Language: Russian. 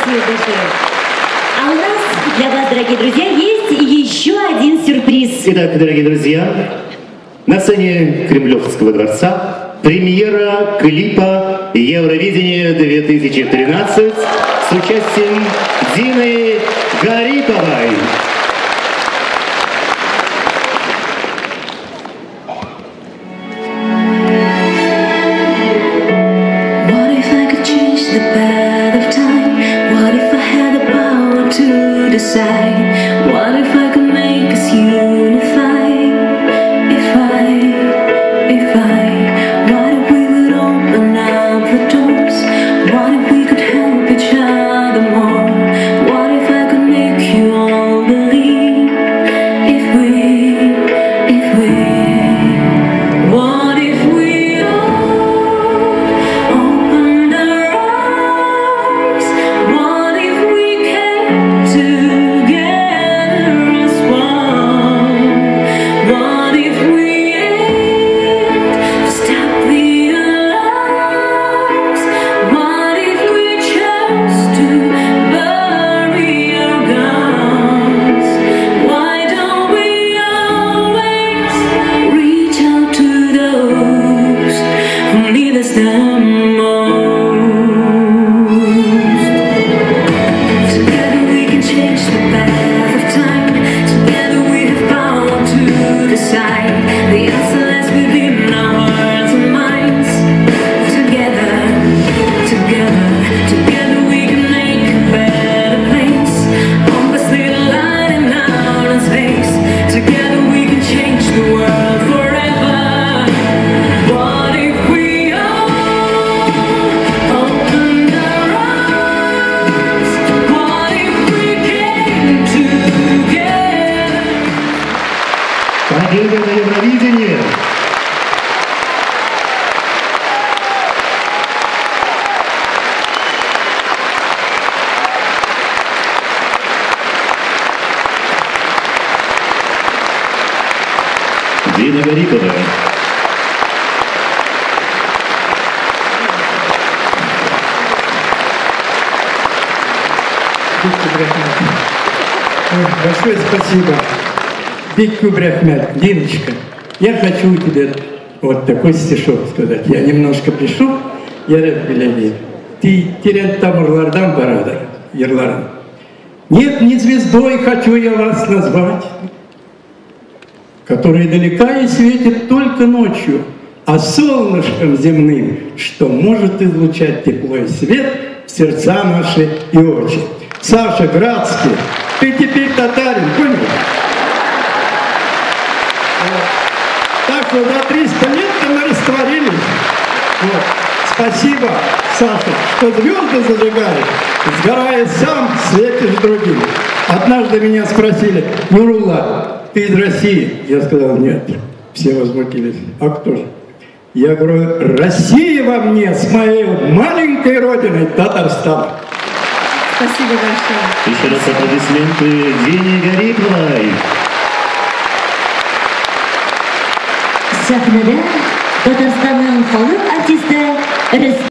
Спасибо большое. А у нас для вас, дорогие друзья, есть еще один сюрприз. Итак, дорогие друзья, на сцене Кремлевского дворца премьера клипа «Евровидение 2013» с участием Дины Гариповой. What if I could make us unify? What if we would open up the doors? What if we could help each other more? What if I could make you all believe? What if we all opened our arms? What if we came together as one? What if we aimed to stop the alarms? What if we chose to bury our guns? Why don't we always reach out to those who need us the most? Together we can change the path of time. Together we have power to decide. The answer lies within our hearts and minds. Together we can make a better place. Obviously the light and out in space. Together we can change the world forever. What if we all opened our arms? What if we came together? Победа на Евровидении! Дина Гарипова. Большое спасибо. Бекку Брахмет, Диночка, я хочу тебе вот такой стишок сказать. Я немножко пришел, я Беляви. Ты терян тамурлардан барада, ерларан. Нет, не звездой хочу я вас назвать, которая далека и светит только ночью, а солнышком земным, что может излучать тепло и свет в сердца наши и очи. Саша Градский, ты теперь татарин, понял? Так что за 300 лет мы растворились. Вот. Спасибо, Саша, что звезды зажигаешь, сгорая сам, светишь другим. Однажды меня спросили: Нурулла, ты из России? Я сказал: нет. Все возмутились. А кто же? Я говорю: Россия во мне с моей маленькой родиной Татарстана. Спасибо большое. Еще раз аплодисменты Дине Гариповой. Сахнада Татарстанның халык артисты